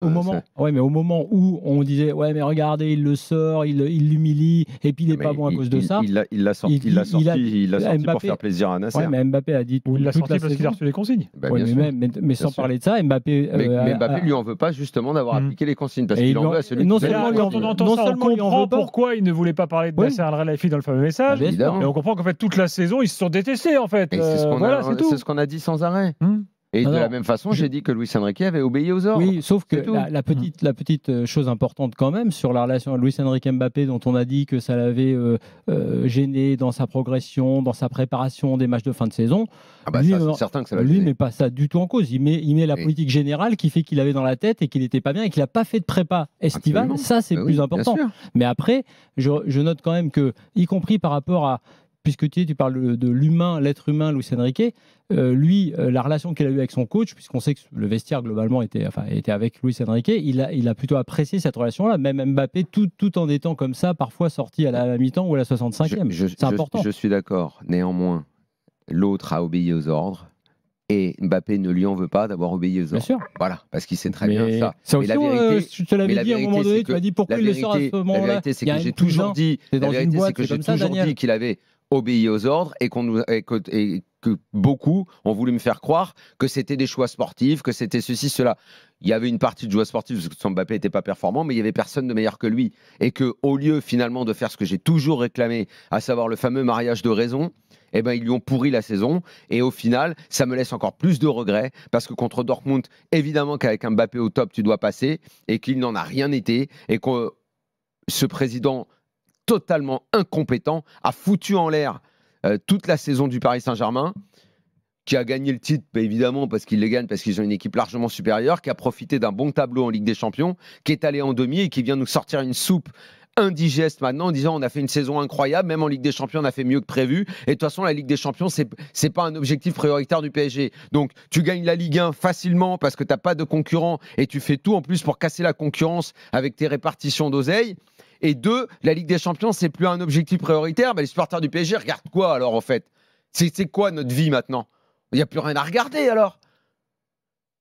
Mais au moment où on disait ouais mais regardez il le sort, il l'humilie et puis il n'est pas bon à cause de ça. Il l'a sorti pour faire plaisir à Nasser. Ouais, mais Mbappé a dit il l'a sorti parce qu'il a reçu les consignes. Mais sans parler de ça, Mbappé. Mais Mbappé lui en veut pas justement d'avoir appliqué les consignes parce qu'il en veut à celui qui. Quand on entend ça, on comprend pourquoi il ne voulait pas parler de Nasser Al-Khelaifi dans le fameux message. Et on comprend qu'en fait toute la saison ils se sont détestés en fait. C'est ce qu'on a dit sans arrêt. Et de la même façon, j'ai dit que Luis Enrique avait obéi aux ordres. Oui, sauf que la petite chose importante quand même sur la relation Luis Enrique-Mbappé, dont on a dit que ça l'avait gêné dans sa progression, dans sa préparation des matchs de fin de saison. C'est certain que ça l'a lui, il met pas ça du tout en cause. Il met la politique générale qui fait qu'il avait dans la tête et qu'il n'était pas bien et qu'il n'a pas fait de prépa estivale. Absolument. Ça, c'est plus important. Mais après, je note quand même que, y compris par rapport à puisque tu parles de l'humain, l'être humain, Luis Enrique, lui, la relation qu'il a eue avec son coach, puisqu'on sait que le vestiaire globalement était avec Luis Enrique, il a plutôt apprécié cette relation-là. Même Mbappé, tout en étant comme ça, parfois sorti à la mi-temps ou à la 65e. C'est important. Je suis d'accord. Néanmoins, l'autre a obéi aux ordres. Et Mbappé ne lui en veut pas d'avoir obéi aux ordres. Bien sûr. Voilà, parce qu'il sait très bien ça. Ça aussi, je te l'avais dit à un moment donné, tu m'as dit pourquoi il le sort à ce moment-là. La vérité, c'est que j'ai toujours dit qu'il avait obéi aux ordres et que beaucoup ont voulu me faire croire que c'était des choix sportifs, que c'était ceci, cela. Il y avait une partie de choix sportifs parce que Mbappé n'était pas performant, mais il y avait personne de meilleur que lui. Et qu'au lieu finalement de faire ce que j'ai toujours réclamé, à savoir le fameux mariage de raison, eh ben, ils lui ont pourri la saison. Et au final, ça me laisse encore plus de regrets parce que contre Dortmund, évidemment qu'avec un Mbappé au top, tu dois passer et qu'il n'en a rien été et que ce président totalement incompétent a foutu en l'air toute la saison du Paris Saint-Germain, qui a gagné le titre, évidemment, parce qu'ils les gagnent, parce qu'ils ont une équipe largement supérieure, qui a profité d'un bon tableau en Ligue des Champions, qui est allé en demi et qui vient nous sortir une soupe indigeste maintenant en disant on a fait une saison incroyable, même en Ligue des Champions on a fait mieux que prévu, et de toute façon la Ligue des Champions c'est pas un objectif prioritaire du PSG, donc tu gagnes la Ligue 1 facilement parce que t'as pas de concurrent et tu fais tout en plus pour casser la concurrence avec tes répartitions d'oseille. Et 2, la Ligue des Champions, c'est plus un objectif prioritaire. Les supporters du PSG regardent quoi alors en fait ? C'est quoi notre vie maintenant ? Il n'y a plus rien à regarder alors.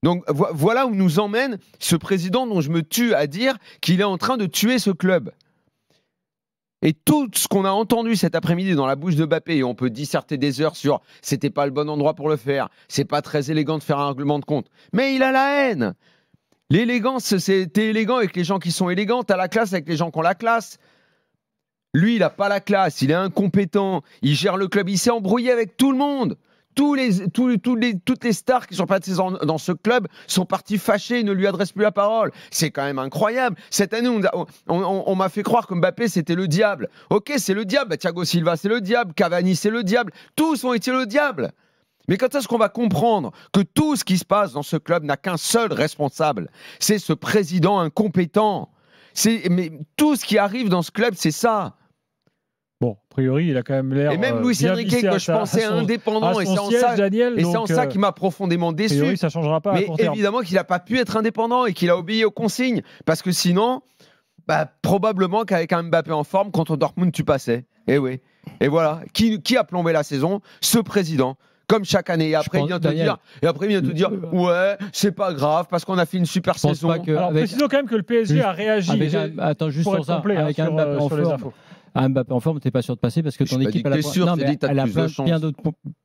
Donc voilà où nous emmène ce président dont je me tue à dire qu'il est en train de tuer ce club. Et tout ce qu'on a entendu cet après-midi dans la bouche de Mbappé, et on peut disserter des heures sur c'était pas le bon endroit pour le faire, c'est pas très élégant de faire un règlement de compte, mais il a la haine. L'élégance, t'es élégant avec les gens qui sont élégants, t'as la classe avec les gens qui ont la classe. Lui, il n'a pas la classe, il est incompétent, il gère le club, il s'est embrouillé avec tout le monde. Toutes les stars qui sont passées dans ce club sont parties fâchées et ne lui adressent plus la parole. C'est quand même incroyable. Cette année, on m'a fait croire que Mbappé, c'était le diable. Ok, c'est le diable. Thiago Silva, c'est le diable. Cavani, c'est le diable. Tous ont été le diable. Mais quand est-ce qu'on va comprendre que tout ce qui se passe dans ce club n'a qu'un seul responsable ? C'est ce président incompétent. Mais tout ce qui arrive dans ce club, c'est ça. Bon, a priori, il a quand même l'air. Et même Luis Enrique, que je pensais indépendant, et c'est en ça qui m'a profondément déçu. A priori, ça ne changera pas. Mais évidemment qu'il n'a pas pu être indépendant et qu'il a obéi aux consignes. Parce que sinon, probablement qu'avec un Mbappé en forme, contre Dortmund, tu passais. Et oui. Et voilà. Qui a plombé la saison ? Ce président. Comme chaque année. Et après, il vient te dire, ouais, c'est pas grave parce qu'on a fait une super saison. Alors, précisons quand même que le PSG a réagi. Attends, juste sur ça. Avec un Mbappé en forme. Un Mbappé en forme, t'es pas sûr de passer parce que ton équipe elle a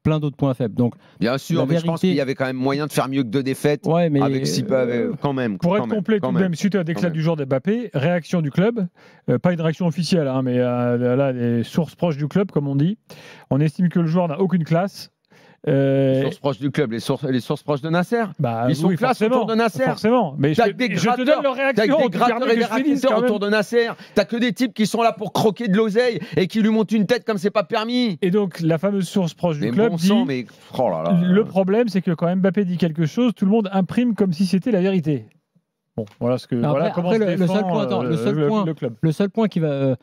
plein d'autres points faibles. Donc, bien sûr, mais je pense qu'il y avait quand même moyen de faire mieux que 2 défaites. Ouais, mais quand même. Pour être complet, tout de même, suite à la déclaration du jour d'Mbappé, réaction du club, pas une réaction officielle, mais là, les sources proches du club, comme on dit, on estime que le joueur n'a aucune classe. Les sources proches du club, les sources proches de Nasser. Ils sont classe autour de Nasser. Forcément. Mais je te donne leur réaction. T'as des gratteurs et des raquetteurs autour de Nasser. T'as que des types qui sont là pour croquer de l'oseille et qui lui montent une tête comme c'est pas permis. Et donc la fameuse source proche du club dit le problème, c'est que quand Mbappé dit quelque chose, tout le monde imprime comme si c'était la vérité. Bon, voilà ce que comment se défend le seul point qui va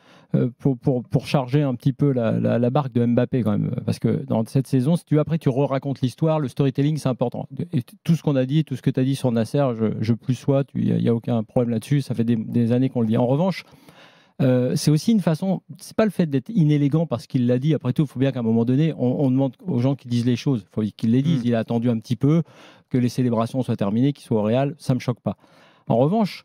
pour charger un petit peu la barque de Mbappé quand même, parce que dans cette saison, si tu racontes l'histoire, le storytelling c'est important. Et tout ce qu'on a dit, tout ce que tu as dit sur Nasser, je plus sois, il y a aucun problème là-dessus. Ça fait des années qu'on le dit. En revanche, c'est aussi une façon, c'est pas le fait d'être inélégant parce qu'il l'a dit. Après tout, il faut bien qu'à un moment donné, on demande aux gens qui disent les choses, il faut qu'ils les disent. Il a attendu un petit peu que les célébrations soient terminées, qu'ils soient au Real, ça me choque pas. En revanche,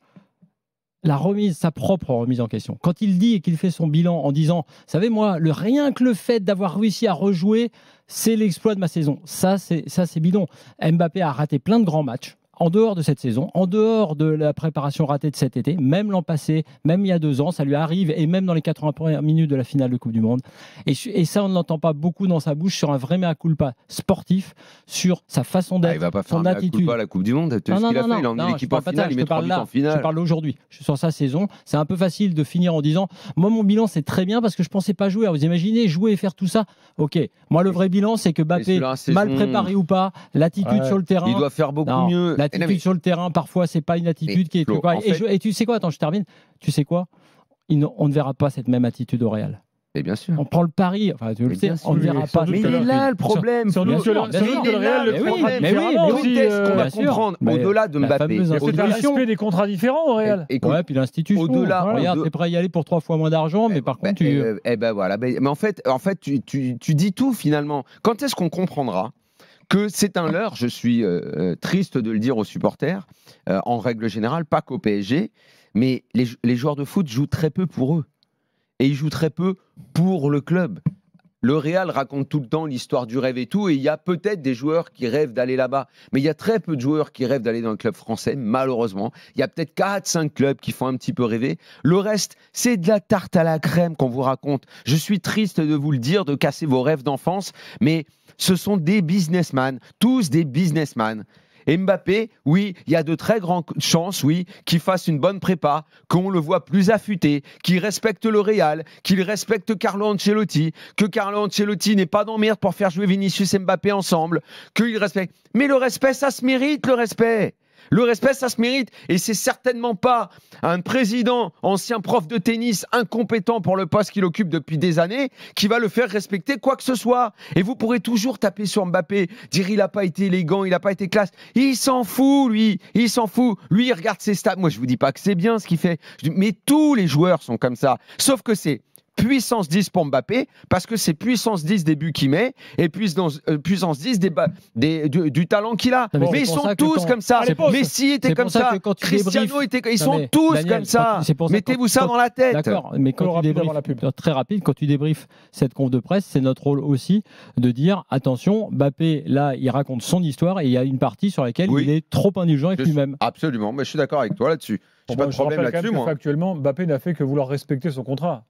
sa propre remise en question. Quand il dit et qu'il fait son bilan en disant, vous savez, moi, rien que le fait d'avoir réussi à rejouer, c'est l'exploit de ma saison. Ça, c'est bidon. Mbappé a raté plein de grands matchs. En dehors de cette saison, en dehors de la préparation ratée de cet été, même l'an passé, même il y a 2 ans, ça lui arrive, et même dans les 80 premières minutes de la finale de Coupe du Monde. Et ça, on ne l'entend pas beaucoup dans sa bouche sur un vrai mea culpa sportif, sur sa façon d'être, il va pas faire son attitude. Il va pas la Coupe du Monde. Il a emmené l'équipe en finale, il met 3 buts en finale. Je parle d'aujourd'hui. Sur sa saison, c'est un peu facile de finir en disant, moi, mon bilan, c'est très bien parce que je ne pensais pas jouer. Alors, vous imaginez jouer et faire tout ça? Ok. Moi, le vrai bilan, c'est que Mbappé, mal préparé ou pas, l'attitude sur le terrain. Il doit faire beaucoup mieux. L'attitude sur le terrain, parfois, c'est pas une attitude qui est. Flo, et tu sais quoi? Attends, je termine. Tu sais quoi? On ne verra pas cette même attitude au Real. Et bien sûr. On prend le pari. Enfin, tu le sais, on ne verra pas. Mais il est là le problème. Sur le Real, le problème. Mais oui, qu'on va comprendre au-delà de Mbappé. Il y a peut-être un respect des contrats différents au Real. Ouais, puis l'institution. Au-delà. Regarde, t'es prêt à y aller pour 3 fois moins d'argent, mais par contre, tu. Eh ben voilà. Mais en fait, tu dis tout finalement. Quand est-ce qu'on comprendra que c'est un leurre? Je suis triste de le dire aux supporters, en règle générale, pas qu'au PSG, mais les joueurs de foot jouent très peu pour eux. Et ils jouent très peu pour le club. Le Real raconte tout le temps l'histoire du rêve et tout, et il y a peut-être des joueurs qui rêvent d'aller là-bas, mais il y a très peu de joueurs qui rêvent d'aller dans le club français, malheureusement. Il y a peut-être 4-5 clubs qui font un petit peu rêver. Le reste, c'est de la tarte à la crème qu'on vous raconte. Je suis triste de vous le dire, de casser vos rêves d'enfance, mais ce sont des businessmen, tous des businessmen. Et Mbappé, oui, il y a de très grandes chances, oui, qu'il fasse une bonne prépa, qu'on le voit plus affûté, qu'il respecte le Real, qu'il respecte Carlo Ancelotti, que Carlo Ancelotti n'est pas dans merde pour faire jouer Vinicius et Mbappé ensemble, qu'il respecte. Mais le respect, ça se mérite, le respect. Le respect, ça se mérite. Et c'est certainement pas un président, ancien prof de tennis, incompétent pour le poste qu'il occupe depuis des années, qui va le faire respecter quoi que ce soit. Et vous pourrez toujours taper sur Mbappé, dire il n'a pas été élégant, il n'a pas été classe. Il s'en fout, lui. Il s'en fout. Lui, il regarde ses stats. Moi, je vous dis pas que c'est bien ce qu'il fait. Mais tous les joueurs sont comme ça. Sauf que c'est puissance 10 pour Mbappé, parce que c'est puissance 10 des buts qu'il met, et puissance 10 du talent qu'il a. Mais ils sont tous comme ça. Messi était comme ça. Cristiano était. Ils sont tous comme ça. Mettez-vous ça dans la tête. D'accord, mais quand tu débriefes, très rapide, quand tu débriefes cette conf de presse, c'est notre rôle aussi de dire attention, Mbappé, là, il raconte son histoire, et il y a une partie sur laquelle il est trop indulgent avec lui-même. Absolument, mais je suis d'accord avec toi là-dessus. J'ai pas de problème là-dessus, moi. Actuellement, Mbappé n'a fait que vouloir respecter son contrat.